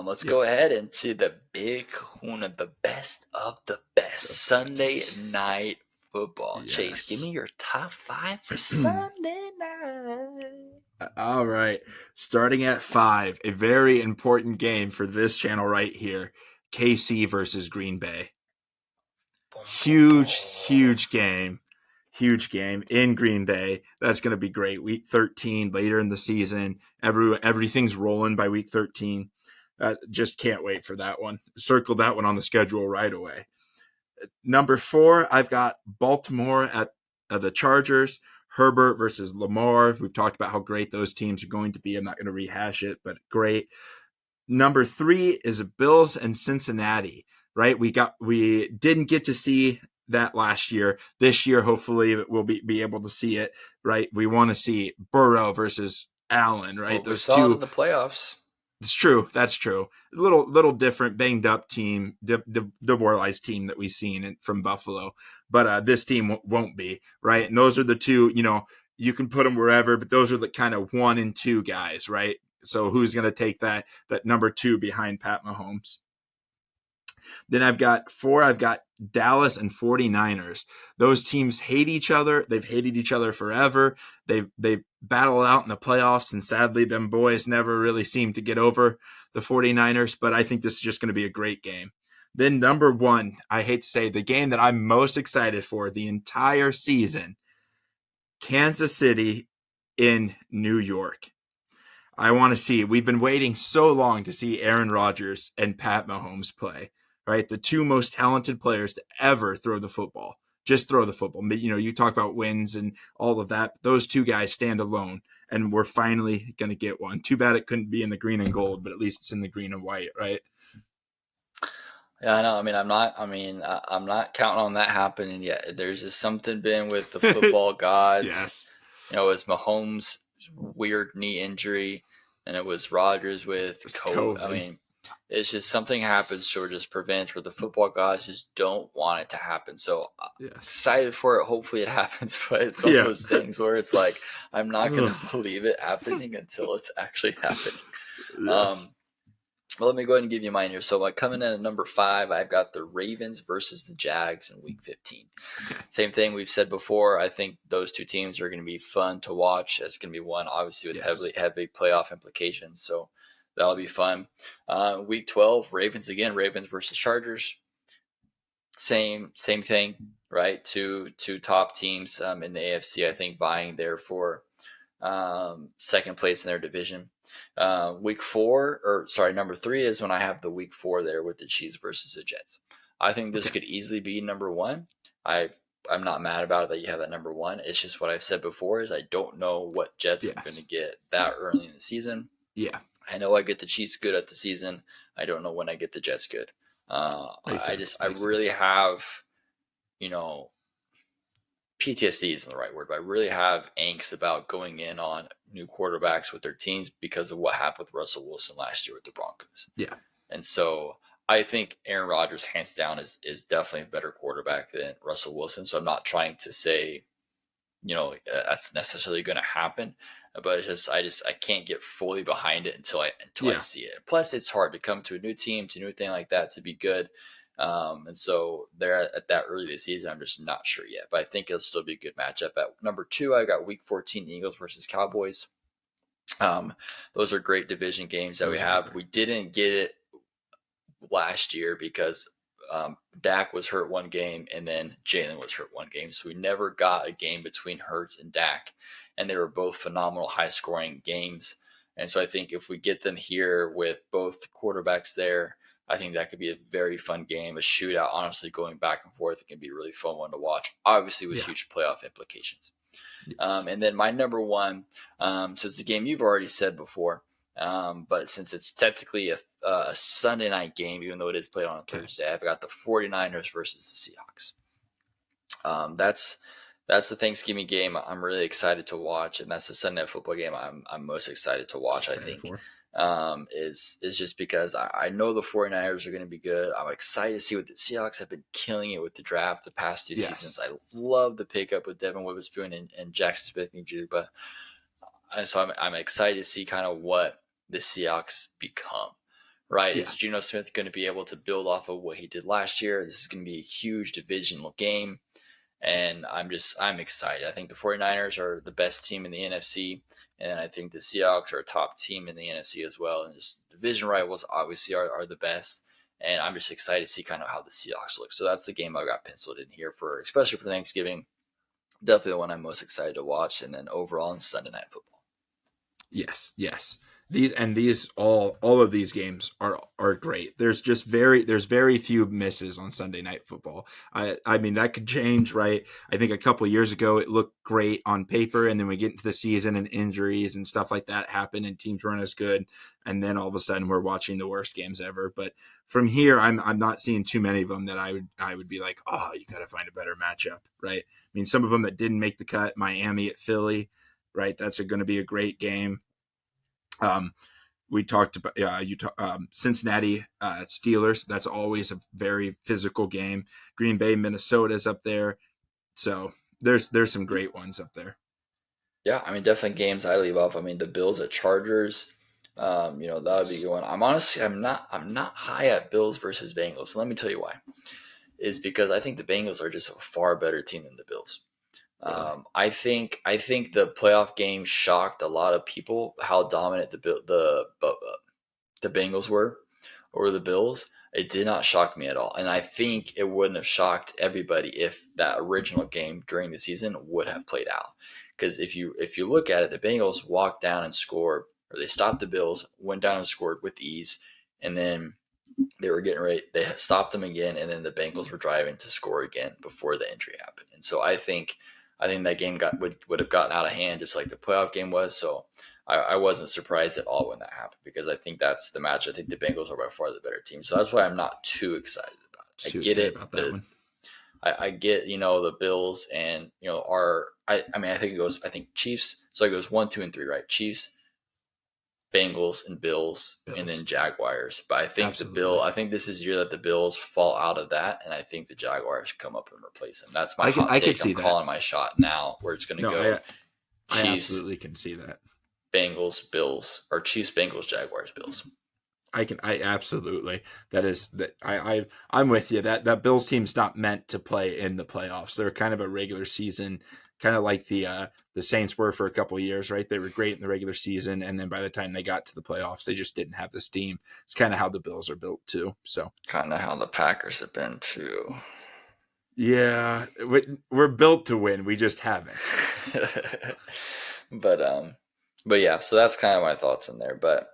Let's go ahead and see the big Kahuna, the best of the best Sunday night football. Yes. Chase, give me your top 5 for Sunday night. All right. Starting at 5, a very important game for this channel right here. KC versus Green Bay. Huge game. Huge game in Green Bay. That's going to be great. Week 13, later in the season. Everything's rolling by week 13. Just can't wait for that one. Circle that one on the schedule right away. Number 4, I've got Baltimore at the Chargers. Herbert versus Lamar. We've talked about how great those teams are going to be. I'm not going to rehash it, but great. Number 3 is Bills and Cincinnati, right? We didn't get to see that last year. This year, hopefully, we'll be able to see it, right? We want to see Burrow versus Allen, right? Well, we saw it in the playoffs. It's true. That's true. A little different, banged up team, demoralized team that we've seen from Buffalo, but this team won't be, right? And those are the two. You can put them wherever, but those are the kind of 1 and 2 guys, right? So who's going to take that number 2 behind Pat Mahomes? Then I've got 4. I've got Dallas and 49ers. Those teams hate each other. They've hated each other forever. They've battled out in the playoffs, and sadly, them boys never really seem to get over the 49ers, but I think this is just going to be a great game. Then number 1, I hate to say, the game that I'm most excited for the entire season, Kansas City in New York. I want to see. We've been waiting so long to see Aaron Rodgers and Pat Mahomes play, right? The 2 most talented players to ever throw the football. Just throw the football. You talk about wins and all of that. Those 2 guys stand alone, and we're finally going to get one. Too bad it couldn't be in the green and gold, but at least it's in the green and white, right? Yeah, I know. I'm not counting on that happening yet. There's just something been with the football gods. Yes. It was Mahomes' weird knee injury, and it was Rodgers with COVID. It's just something happens to just prevent where the football gods just don't want it to happen. So excited for it. Hopefully it happens, but it's one of those things where it's like I'm not going to believe it happening until it's actually happening. Yes. Well, let me go ahead and give you mine here. So coming in at number 5, I've got the Ravens versus the Jags in week 15. Same thing we've said before. I think those 2 teams are going to be fun to watch. It's going to be one, obviously, with heavy playoff implications. So that'll be fun. Week 12, Ravens versus Chargers. Same thing, right? Two top teams in the AFC, I think, vying there for second place in their division. Number 3 is when I have the week 4 there with the Chiefs versus the Jets. I think this could easily be number 1. I'm not mad about it that you have that number 1. It's just what I've said before is I don't know what Jets I'm going to get that early in the season. Yeah. I know I get the Chiefs good at the season. I don't know when I get the Jets good. I really have, PTSD isn't the right word, but I really have angst about going in on new quarterbacks with their teams because of what happened with Russell Wilson last year with the Broncos. Yeah. And so I think Aaron Rodgers, hands down, is definitely a better quarterback than Russell Wilson. So I'm not trying to say, that's necessarily going to happen, but I can't get fully behind it until I see it. Plus, it's hard to come to a new team, to a new thing like that, to be good. And so they're at that early this season. I'm just not sure yet, but I think it'll still be a good matchup. At number 2, I got week 14 Eagles versus Cowboys. Those are great division games that we have. We didn't get it last year because Dak was hurt one game and then Jalen was hurt one game. So we never got a game between Hurts and Dak, and they were both phenomenal, high scoring games. And so I think if we get them here with both quarterbacks there, I think that could be a very fun game, a shootout, honestly, going back and forth. It can be a really fun one to watch, obviously with huge playoff implications. Yes. And then my number 1, so it's a game you've already said before, but since it's technically a Sunday night game, even though it is played on a Thursday, I've got the 49ers versus the Seahawks. That's the Thanksgiving game I'm really excited to watch, and that's the Sunday night football game I'm most excited to watch, I think. Is just because I know the 49ers are going to be good. I'm excited to see what the Seahawks have been killing it with the draft the past 2 seasons. I love the pickup with Devin Witherspoon and Jackson Smith-Njigba. So I'm excited to see kind of what the Seahawks become, right? Yeah. Is Geno Smith going to be able to build off of what he did last year? This is going to be a huge divisional game. And I'm excited. I think the 49ers are the best team in the NFC, and I think the Seahawks are a top team in the NFC as well. And just division rivals obviously are the best. And I'm just excited to see kind of how the Seahawks look. So that's the game I got penciled in here for, especially for Thanksgiving. Definitely the one I'm most excited to watch. And then overall in Sunday Night Football. Yes, yes. These all of these games are great. There's very few misses on Sunday Night Football. I mean that could change, right? I think a couple years ago it looked great on paper, and then we get into the season and injuries and stuff like that happen, and teams weren't as good, and then all of a sudden we're watching the worst games ever. But from here, I'm not seeing too many of them that I would be like, oh, you got to find a better matchup, right? I mean, some of them that didn't make the cut, Miami at Philly, right? That's going to be a great game. Um, we talked about Cincinnati Steelers. That's always a very physical game. Green Bay, Minnesota is up there. So there's some great ones up there. Yeah, I mean, definitely games I leave off. I mean, the Bills at Chargers, that would be Yes. going. I'm not high at Bills versus Bengals. Let me tell you why. Is because I think the Bengals are just a far better team than the Bills. Really? I think the playoff game shocked a lot of people how dominant the Bengals were over the Bills. It did not shock me at all, and I think it wouldn't have shocked everybody if that original game during the season would have played out. Because if you look at it, the Bengals walked down and scored, or they stopped the Bills, went down and scored with ease, and then they were getting ready. They stopped them again, and then the Bengals were driving to score again before the injury happened. And so I think that game would have gotten out of hand just like the playoff game was. So I wasn't surprised at all when that happened because I think that's the match. I think the Bengals are by far the better team. So that's why I'm not too excited about it. I Too get excited it. about that one. I get the Bills and are I mean I think it goes I think Chiefs. So it goes 1, 2, and 3, right? Chiefs, Bengals, and Bills, and then Bills. Jaguars. But Absolutely. I think this is year that the Bills fall out of that, and I think the Jaguars come up and replace them. That's my hot I could take. I'm see that. calling my shot now, where it's going to No, go I Chiefs, absolutely can see that. Bengals, Bills, or Chiefs, Bengals, Jaguars, Bills. I absolutely that is that I'm with you. That Bills team's not meant to play in the playoffs. They're kind of a regular season, kind of like the Saints were for a couple of years, right? They were great in the regular season, and then by the time they got to the playoffs, they just didn't have the steam. It's kind of how the Bills are built too. So Kind of how the Packers have been too. yeah, we're built to win. We just haven't. but um, but yeah, so that's kind of my thoughts in there. But